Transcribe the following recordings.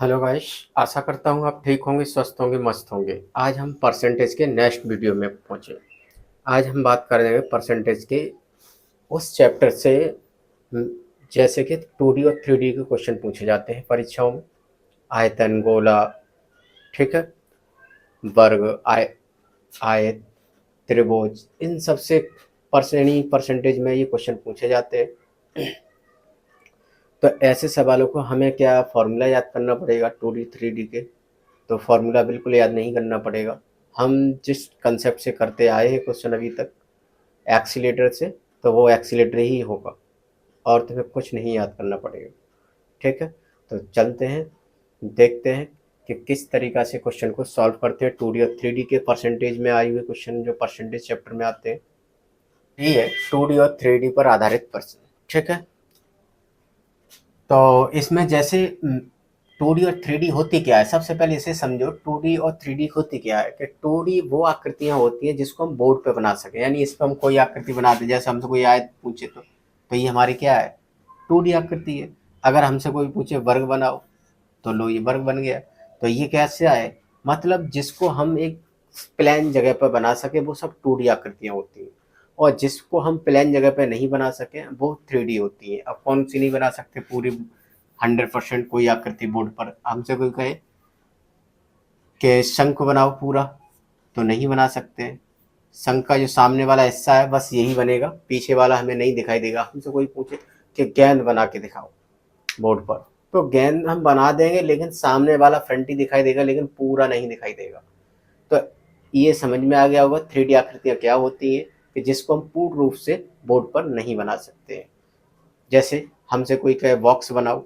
Hello guys. आशा करता हूँ आप ठीक होंगे, स्वस्थ होंगे, मस्त होंगे। आज हम परसेंटेज के नेक्स्ट वीडियो में पहुँचे। आज हम बात करेंगे परसेंटेज के उस चैप्टर से हम्म, जैसे कि 2D और 3D के क्वेश्चन पूछे जाते हैं परीक्षाओं में। आयतन, गोला, ठीक है, वर्ग, आयत, त्रिभुज, इन सब से परसेंटेज में ये क्वेश्चन पूछे जाते हैं। तो ऐसे सवालों को हमें क्या फॉर्मूला याद करना पड़ेगा 2D 3D के? तो फॉर्मूला बिल्कुल याद नहीं करना पड़ेगा। हम जिस कंसेप्ट से करते आए हैं क्वेश्चन अभी तक, एक्सीलेटर से, तो वो एक्सीलेटर ही होगा और तुम्हें कुछ नहीं याद करना पड़ेगा। ठीक है, तो चलते हैं, देखते हैं कि किस तरीका से क्वेश्चन को सॉल्व करते हैं 2D और 3D के परसेंटेज में आए हुए क्वेश्चन जो परसेंटेज चैप्टर में आते हैं। ये है 2D और 3D पर आधारित प्रश्न। ठीक है, तो इसमें जैसे 2D और 3D होती क्या है, सबसे पहले इसे समझो। 2D और 3D होती क्या है कि 2D वो आकृतियां होती हैं जिसको हम बोर्ड पे बना सकें, यानी इस पर हम कोई आकृति बना दें। जैसे हमसे कोई आयत पूछे तो ये हमारी क्या है, 2D आकृति है। अगर हमसे कोई पूछे वर्ग बनाओ, तो लो ये वर्ग बन गया। तो ये कैसे आए, मतलब जिसको हम एक प्लेन जगह पर बना सके वो सब 2D आकृतियां होती हैं, और जिसको हम प्लेन जगह पे नहीं बना सके वो 3D होती है। अब कौन सी नहीं बना सकते पूरी 100% कोई आकृति बोर्ड पर? हमसे कोई कहे कि शंख बनाओ पूरा, तो नहीं बना सकते। शंख का जो सामने वाला हिस्सा है बस यही बनेगा, पीछे वाला हमें नहीं दिखाई देगा। हमसे कोई पूछे कि गेंद बना के दिखाओ बोर्ड पर, तो गेंद हम बना देंगे लेकिन सामने वाला फ्रंट ही दिखाई देगा, लेकिन पूरा नहीं दिखाई देगा। तो ये समझ में आ गया होगा 3D आकृतियां क्या होती हैं, कि जिसको हम पूर्ण रूप से बोर्ड पर नहीं बना सकते हैं। जैसे हमसे कोई कहे बॉक्स बनाओ,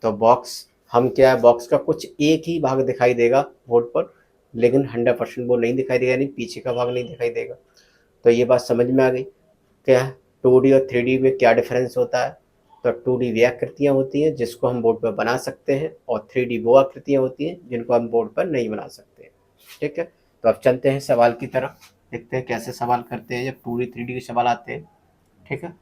तो बॉक्स हम क्या है, बॉक्स का कुछ एक ही भाग दिखाई देगा बोर्ड पर, लेकिन 100% वो नहीं दिखाई देगा, यानी पीछे का भाग नहीं दिखाई देगा। तो ये बात समझ में आ गई क्या 2D और 3D में क्या डिफरेंस होता है। तो 2D वे आकृतियाँ होती हैं जिसको हम बोर्ड पर बना सकते हैं, और 3D वो आकृतियाँ होती हैं जिनको हम बोर्ड पर नहीं बना सकते। ठीक है, तो अब चलते हैं सवाल की तरफ, देखते हैं कैसे सवाल करते हैं जब 2D 3D के सवाल आते हैं। ठीक है,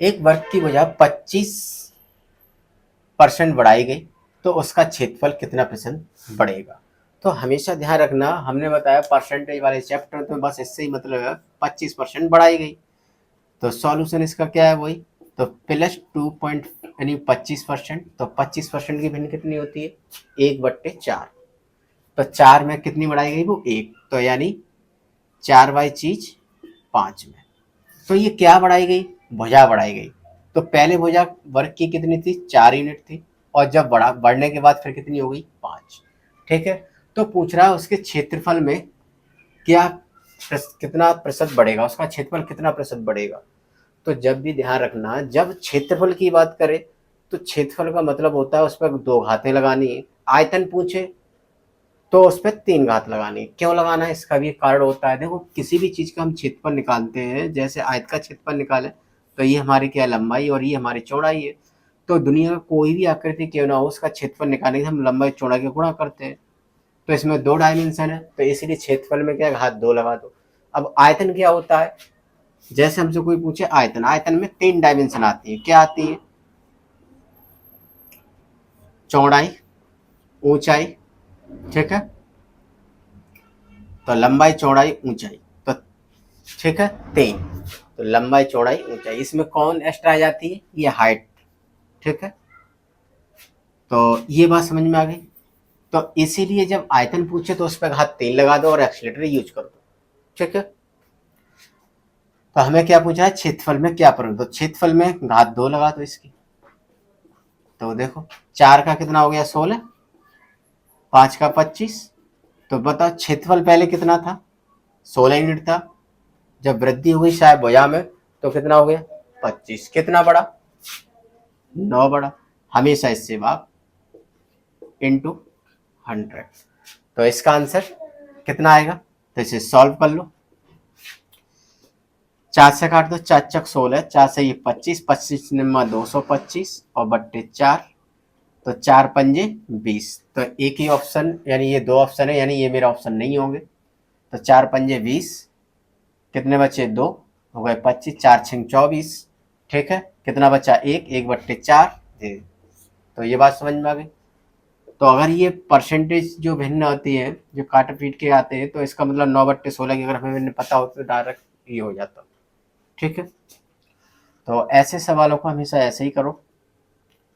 एक वर्ग की भुजा 25% बढ़ाई गई तो उसका क्षेत्रफल कितना प्रतिशत बढ़ेगा? तो हमेशा ध्यान रखना, हमने बताया परसेंटेज वाले चैप्टर में बस इससे ही मतलब है 25% बढ़ाई गई, तो सॉल्यूशन इसका क्या है, वही तो +2 यानी 25%। तो 25% की भिन्न कितनी होती है, 1/4। तो 4 में कितनी बढ़ाई गई, वो 1, तो यानी 4/5 में। तो ये क्या बढ़ाई गई, भुजा बढ़ाई गई। तो पहले भुजा वर्ग की कितनी थी, 4 यूनिट थी, और जब बढ़ने के बाद फिर कितनी हो गई, 5। ठीक है, तो पूछ रहा है उसके क्षेत्रफल में क्या कितना प्रतिशत बढ़ेगा, उसका क्षेत्रफल कितना प्रतिशत बढ़ेगा। तो जब भी ध्यान रखना, जब क्षेत्रफल की बात करें तो क्षेत्रफल का मतलब होता है उस पर 2 घातें लगानी है। आयतन पूछे तो उस पर 3 घात लगानी है। क्यों लगाना है, इसका भी एक कारण होता है। देखो किसी भी चीज़ का हम क्षेत्रफल निकालते हैं, जैसे आयत का क्षेत्रफल निकाले तो ये हमारी क्या लंबाई और ये हमारी चौड़ाई है। तो दुनिया का कोई भी आकृति क्यों ना हो, उसका क्षेत्रफल निकालने के हम लंबाई चौड़ाई का गुणा करते हैं। तो इसमें 2 डायमेंशन है, तो इसीलिए क्षेत्रफल में क्या घात 2 लगा दो। अब आयतन क्या होता है, जैसे हमसे कोई पूछे आयतन, आयतन में 3 डायमेंशन आती है। क्या आती है, चौड़ाई, ऊंचाई, ठीक है, तो लंबाई चौड़ाई ऊंचाई, तो ठीक है 3। तो लंबाई चौड़ाई ऊंचाई, इसमें कौन एक्स्ट्रा आ जाती है, ये हाइट। ठीक है, तो ये बात समझ में आ गई। तो इसीलिए जब आयतन पूछे तो उस पर घात 3 लगा दो और एक्सीलेटर यूज कर दो। ठीक है, तो हमें क्या पूछा है, क्षेत्रफल में क्या पर, तो क्षेत्रफल में घात 2 लगा दो इसकी। तो देखो 4 का कितना हो गया 16, 5 का 25। तो बताओ क्षेत्रफल पहले कितना था, 16 यूनिट था। जब वृद्धि हुई शायद भुजा में तो कितना हो गया, 25। कितना बड़ा, 9 बड़ा। हमेशा इससे भाग इंटू 100। तो इसका आंसर कितना आएगा, तो इसे सॉल्व कर लो। 4 से काट दो, 4 × 16, 4 से ये 25, 25 निम्मा 225 और बट्टे 4, तो 4×5 = 20। तो एक ही ऑप्शन, यानी ये 2 ऑप्शन है, यानी ये मेरा ऑप्शन नहीं होंगे। तो 4×5 = 20, कितने बचे, 2 हो गए 25, 4×6 = 24। ठीक है, कितना बचा, 1, 1/4 दे। तो ये बात समझ में आ गई। तो अगर ये परसेंटेज जो भिन्न होती है, जो काट पीट के आते हैं, तो इसका मतलब 9/16 की अगर हमें पता हो तो डायरेक्ट ये हो जाता। ठीक है, तो ऐसे सवालों को हमेशा ऐसे ही करो,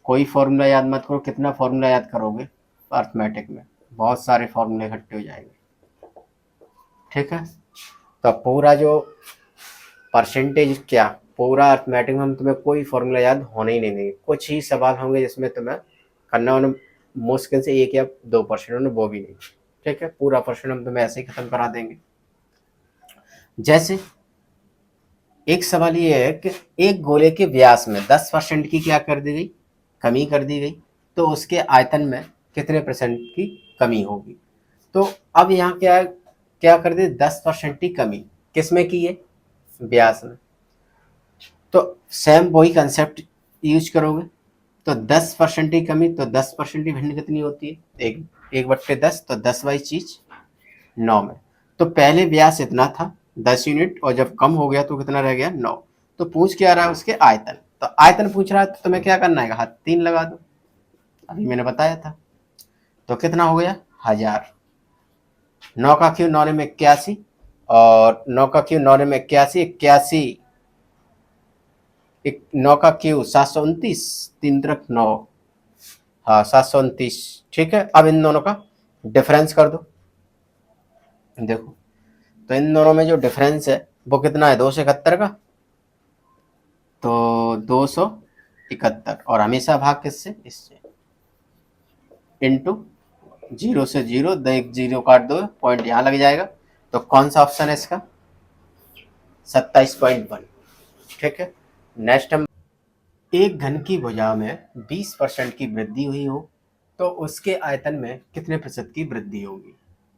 कोई फॉर्मूला याद मत करो। कितना फॉर्मूला याद करोगे अर्थमेटिक में, बहुत सारे फॉर्मूले इकट्ठे हो जाएंगे। ठीक है, तो पूरा जो परसेंटेज क्या, पूरा अर्थमेटिक में हम तुम्हें कोई फॉर्मूला याद होने ही नहीं देंगे। कुछ ही सवाल होंगे जिसमें तुम्हें करना होना मुश्किल से 1 या 2% वो भी नहीं। ठीक है, पूरा पर्सन हम तुम्हें ऐसे ही खत्म करा देंगे। जैसे एक सवाल ये है कि एक गोले के व्यास में 10% की क्या कर दी गई, कमी कर दी गई, तो उसके आयतन में कितने % की कमी होगी। तो अब यहाँ क्या कर दी, 10% की कमी किसमें की है, व्यास में। तो सेम वही कंसेप्ट यूज करोगे। तो 10% की कमी, तो 10% की भिन्न कितनी होती है, 1/10, तो 10 वाली चीज 9 में। तो पहले व्यास इतना था 10 यूनिट, और जब कम हो गया तो कितना रह गया 9। तो पूछ क्या रहा है, उसके आयतन। तो आयतन पूछ रहा है, तो तुम्हें क्या करना है, हाथ 3 लगा दो, अभी मैंने बताया था। तो कितना हो गया 1000। 9 का क्यों 9 में 81, और 9 का क्यों 9 में 81, 81, 9 का क्यों 729, 3 9, हाँ 729। ठीक है, अब इन दोनों का डिफरेंस कर दो। देखो, तो इन दोनों में जो डिफरेंस है वो कितना है, 271 का। तो 271, और हमेशा भाग किससे, इससे, इंटू 0 से 0, 0 काट दो, पॉइंट यहाँ लग जाएगा। तो कौन सा ऑप्शन है इसका, 27.1। ठीक है, नेक्स्ट हम, एक घन की भुजा में 20% की वृद्धि हुई हो तो उसके आयतन में कितने प्रतिशत की वृद्धि होगी।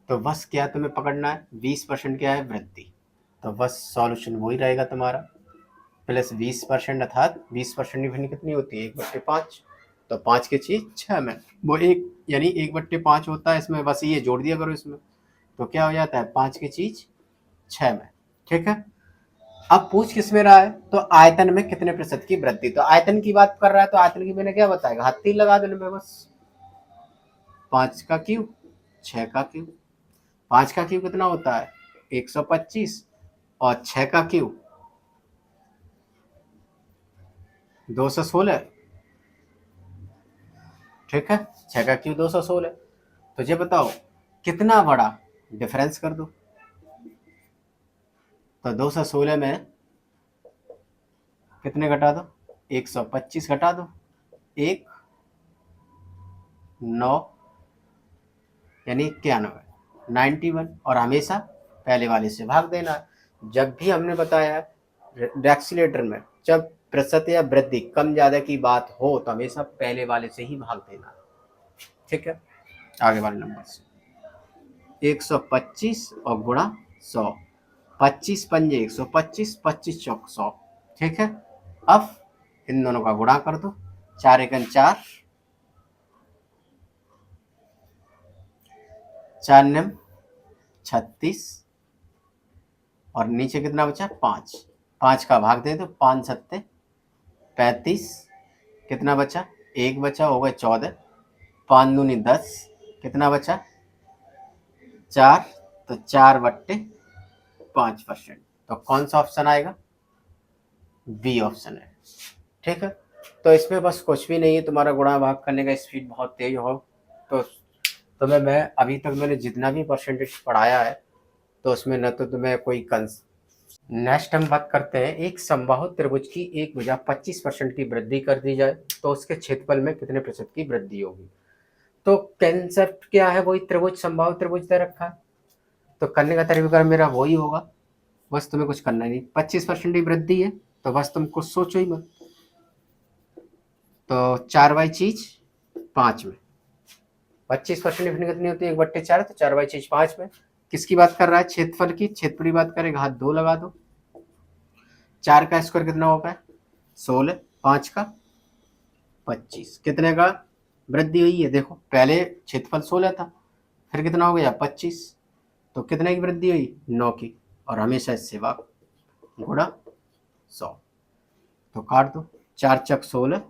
तो बस क्या तुम्हें पकड़ना है, 20% क्या है, वृद्धि। तो बस सॉल्यूशन वही रहेगा तुम्हारा, प्लस 20%, अर्थात 20% की भिन्न कितनी होती है, 1/5। तो 5 की चीज 6 में, वो एक यानी 1/5 होता है इसमें, बस ये जोड़ दिया करो इसमें। तो क्या हो जाता है, 5 की चीज 6 में। ठीक है, अब पूछ किस में रहा है, तो आयतन में कितने प्रतिशत की वृद्धि। तो आयतन की बात कर रहा है, तो आयतन की मैंने क्या बताएगा, हाथ 3 लगा देने में बस। 5 का क्यूब, 6 का क्यूब। 5 का क्यूब कितना होता है, 125, और 6 का क्यूब 216। ठीक है, 6 का क्यूब 216। तो ये बताओ कितना बड़ा, डिफरेंस कर दो। तो 216 में कितने घटा दो, 125 घटा दो, 1 9, यानी 91, 91, और हमेशा पहले वाले से भाग देना। जब भी हमने बताया डेक्सीलेटर में, जब प्रतिशत या वृद्धि कम ज्यादा की बात हो तो हमेशा पहले वाले से ही भाग देना। ठीक है, आगे वाले नंबर से 125 और गुणा 100, 25 पंजे 125, 25 चौक 100। ठीक है, अब इन दोनों का गुणा कर दो, 4 एकन 4, 4 निम 36, और नीचे कितना बचा 5। 5 का भाग दे दो, 5 सत्ते 35, कितना बचा, 1 बचा, हो गए 14, 5 दूनी 10, कितना बचा 4। तो 4/5%। तो कौन सा ऑप्शन आएगा, बी ऑप्शन है। ठीक है, तो इसमें बस कुछ भी नहीं है, तुम्हारा गुणा भाग करने का स्पीड बहुत तेज हो। तो तुम्हें मैं अभी तक मैंने जितना भी परसेंटेज पढ़ाया है, तो उसमें न तो तुम्हें कोई कंस। नेक्स्ट हम बात करते हैं, एक समबाहु त्रिभुज की एक भुजा 25% की वृद्धि कर दी जाए तो उसके क्षेत्रफल में कितने प्रतिशत की वृद्धि होगी। तो कंसेप्ट क्या है, वही त्रिभुज, समबाहु त्रिभुज दे रखा है, तो करने का तरीका मेरा वही होगा। बस तुम्हें कुछ करना नहीं, 25% की वृद्धि है, तो बस तुम कुछ सोचो ही मत। तो 4 वाई चीज 5 में, 25% की कितनी होती है, 1/4, तो 4 वाई चीज 5 में। किसकी बात कर रहा है, क्षेत्रफल की, क्षेत्रफल की बात करेगा, हाथ 2 लगा दो। 4 का स्क्वायर कितना होगा, 16, 5 का 25, कितने का वृद्धि हुई है, देखो पहले क्षेत्रफल 16 था, फिर कितना हो गया 25, तो कितने की वृद्धि हुई 9 की, और हमेशा इससे भाग, गुणा 100। तो काट दो, 4 चक 16,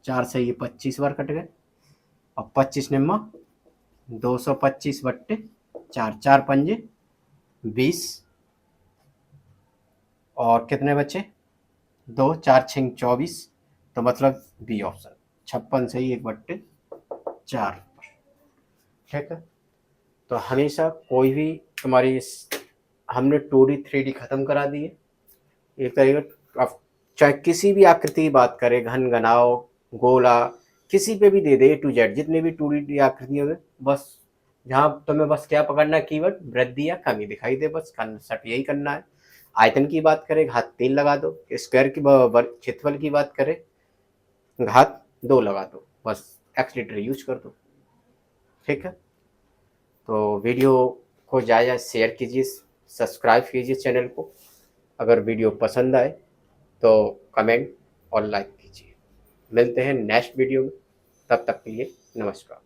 4 से ये 25 बार कट गए, और 25 निम्मा 225/4, 4×5 = 20 और कितने बचे 2, 4×6 = 24, तो मतलब बी ऑप्शन 56 से ही 1/4। ठीक है, तो हमेशा कोई भी तुम्हारी हमने 2D 3D खत्म करा दी है एक तरीके। अब चाहे किसी भी आकृति की बात करें, घन घनाव गोला किसी पे भी दे दे A to Z जितने भी 2D आकृतियों में, बस जहाँ तुम्हें बस क्या पकड़ना है कीवर्ड, वृद्धि या कमी दिखाई दे, बस कंसेप्ट यही करना है। आयतन की बात करें घात 3 लगा दो, स्क्वायर की क्षेत्रफल की बात करें घात 2 लगा दो, बस एक्सलेटर यूज कर दो। ठीक है, तो वीडियो को ज़्यादा शेयर कीजिए, सब्सक्राइब कीजिए चैनल को, अगर वीडियो पसंद आए तो कमेंट और लाइक कीजिए। मिलते हैं नेक्स्ट वीडियो में, तब तक के लिए नमस्कार।